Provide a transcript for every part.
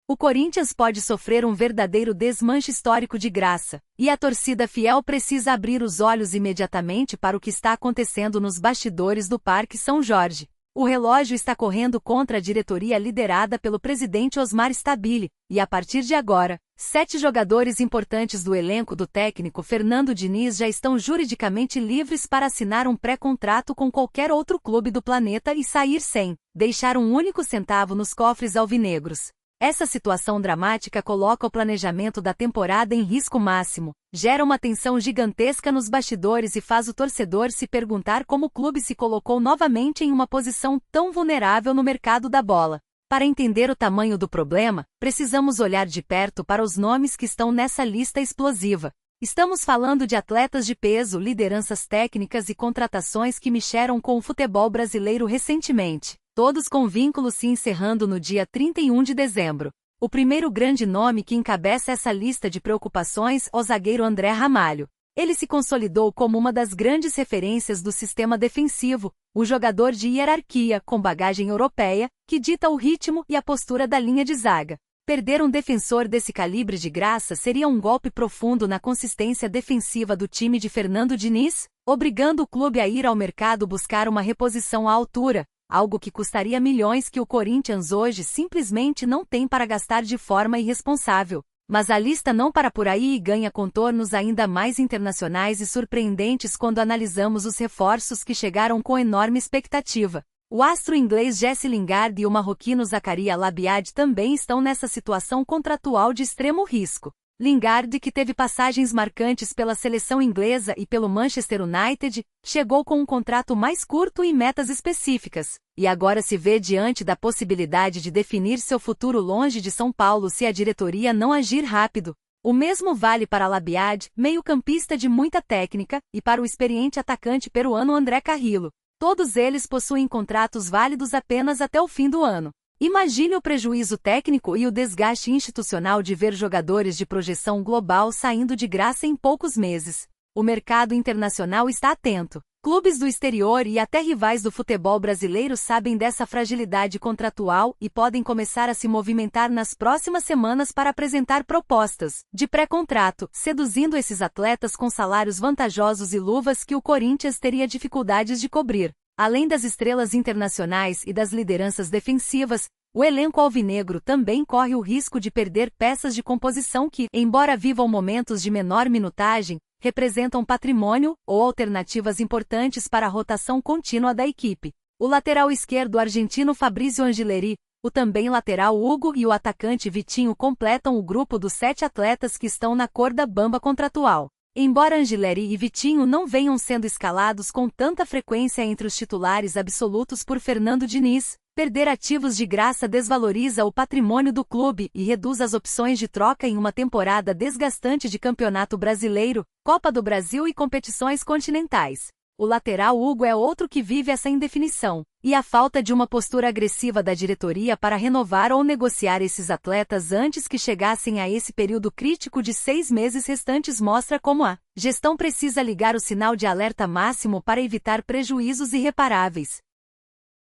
O Corinthians pode sofrer um verdadeiro desmanche histórico de graça, e a torcida fiel precisa abrir os olhos imediatamente para o que está acontecendo nos bastidores do Parque São Jorge. O relógio está correndo contra a diretoria liderada pelo presidente Osmar Stabile, e a partir de agora, 7 jogadores importantes do elenco do técnico Fernando Diniz já estão juridicamente livres para assinar um pré-contrato com qualquer outro clube do planeta e sair sem deixar um único centavo nos cofres alvinegros. Essa situação dramática coloca o planejamento da temporada em risco máximo, gera uma tensão gigantesca nos bastidores e faz o torcedor se perguntar como o clube se colocou novamente em uma posição tão vulnerável no mercado da bola. Para entender o tamanho do problema, precisamos olhar de perto para os nomes que estão nessa lista explosiva. Estamos falando de atletas de peso, lideranças técnicas e contratações que mexeram com o futebol brasileiro recentemente, todos com vínculos se encerrando no dia 31 de dezembro. O primeiro grande nome que encabeça essa lista de preocupações é o zagueiro André Ramalho. Ele se consolidou como uma das grandes referências do sistema defensivo, o jogador de hierarquia com bagagem europeia, que dita o ritmo e a postura da linha de zaga. Perder um defensor desse calibre de graça seria um golpe profundo na consistência defensiva do time de Fernando Diniz, obrigando o clube a ir ao mercado buscar uma reposição à altura, algo que custaria milhões que o Corinthians hoje simplesmente não tem para gastar de forma irresponsável. Mas a lista não para por aí e ganha contornos ainda mais internacionais e surpreendentes quando analisamos os reforços que chegaram com enorme expectativa. O astro inglês Jesse Lingard e o marroquino Zakaria Labiad também estão nessa situação contratual de extremo risco. Lingard, que teve passagens marcantes pela seleção inglesa e pelo Manchester United, chegou com um contrato mais curto e metas específicas, e agora se vê diante da possibilidade de definir seu futuro longe de São Paulo se a diretoria não agir rápido. O mesmo vale para Labiad, meio-campista de muita técnica, e para o experiente atacante peruano André Carrillo. Todos eles possuem contratos válidos apenas até o fim do ano. Imagine o prejuízo técnico e o desgaste institucional de ver jogadores de projeção global saindo de graça em poucos meses. O mercado internacional está atento. Clubes do exterior e até rivais do futebol brasileiro sabem dessa fragilidade contratual e podem começar a se movimentar nas próximas semanas para apresentar propostas de pré-contrato, seduzindo esses atletas com salários vantajosos e luvas que o Corinthians teria dificuldades de cobrir. Além das estrelas internacionais e das lideranças defensivas, o elenco alvinegro também corre o risco de perder peças de composição que, embora vivam momentos de menor minutagem, representam patrimônio ou alternativas importantes para a rotação contínua da equipe. O lateral esquerdo argentino Fabrício Angileri, o também lateral Hugo e o atacante Vitinho completam o grupo dos 7 atletas que estão na corda bamba contratual. Embora Angileri e Vitinho não venham sendo escalados com tanta frequência entre os titulares absolutos por Fernando Diniz, perder ativos de graça desvaloriza o patrimônio do clube e reduz as opções de troca em uma temporada desgastante de Campeonato Brasileiro, Copa do Brasil e competições continentais. O lateral Hugo é outro que vive essa indefinição, e a falta de uma postura agressiva da diretoria para renovar ou negociar esses atletas antes que chegassem a esse período crítico de 6 meses restantes mostra como a gestão precisa ligar o sinal de alerta máximo para evitar prejuízos irreparáveis.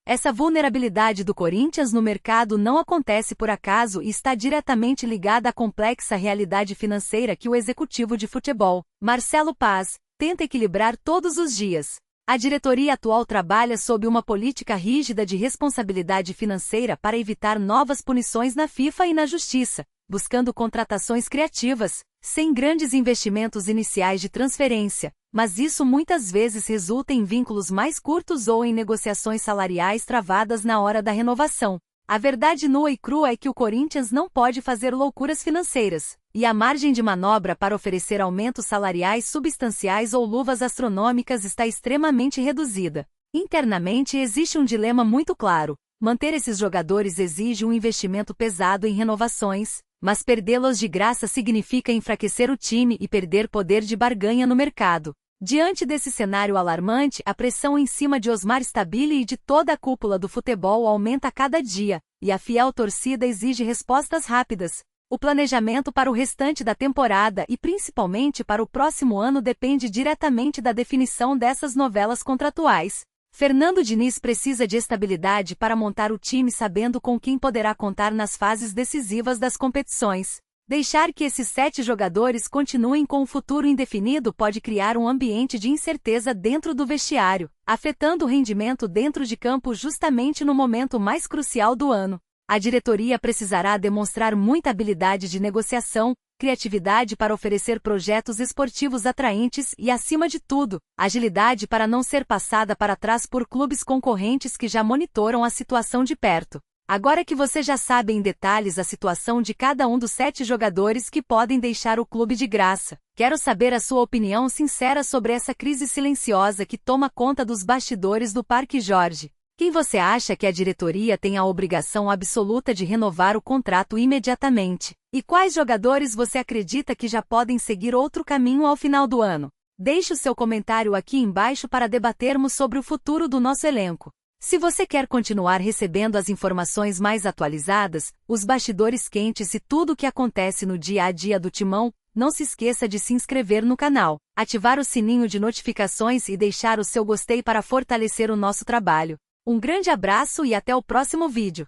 Essa vulnerabilidade do Corinthians no mercado não acontece por acaso e está diretamente ligada à complexa realidade financeira que o executivo de futebol, Marcelo Paz, tenta equilibrar todos os dias. A diretoria atual trabalha sob uma política rígida de responsabilidade financeira para evitar novas punições na FIFA e na Justiça, buscando contratações criativas, sem grandes investimentos iniciais de transferência, mas isso muitas vezes resulta em vínculos mais curtos ou em negociações salariais travadas na hora da renovação. A verdade nua e crua é que o Corinthians não pode fazer loucuras financeiras, e a margem de manobra para oferecer aumentos salariais substanciais ou luvas astronômicas está extremamente reduzida. Internamente existe um dilema muito claro: manter esses jogadores exige um investimento pesado em renovações, mas perdê-los de graça significa enfraquecer o time e perder poder de barganha no mercado. Diante desse cenário alarmante, a pressão em cima de Osmar Stabile e de toda a cúpula do futebol aumenta a cada dia, e a fiel torcida exige respostas rápidas. O planejamento para o restante da temporada e principalmente para o próximo ano depende diretamente da definição dessas novelas contratuais. Fernando Diniz precisa de estabilidade para montar o time sabendo com quem poderá contar nas fases decisivas das competições. Deixar que esses 7 jogadores continuem com o futuro indefinido pode criar um ambiente de incerteza dentro do vestiário, afetando o rendimento dentro de campo justamente no momento mais crucial do ano. A diretoria precisará demonstrar muita habilidade de negociação, criatividade para oferecer projetos esportivos atraentes e, acima de tudo, agilidade para não ser passada para trás por clubes concorrentes que já monitoram a situação de perto. Agora que você já sabe em detalhes a situação de cada um dos 7 jogadores que podem deixar o clube de graça, quero saber a sua opinião sincera sobre essa crise silenciosa que toma conta dos bastidores do Parque Jorge. Quem você acha que a diretoria tem a obrigação absoluta de renovar o contrato imediatamente? E quais jogadores você acredita que já podem seguir outro caminho ao final do ano? Deixe o seu comentário aqui embaixo para debatermos sobre o futuro do nosso elenco. Se você quer continuar recebendo as informações mais atualizadas, os bastidores quentes e tudo o que acontece no dia a dia do Timão, não se esqueça de se inscrever no canal, ativar o sininho de notificações e deixar o seu gostei para fortalecer o nosso trabalho. Um grande abraço e até o próximo vídeo.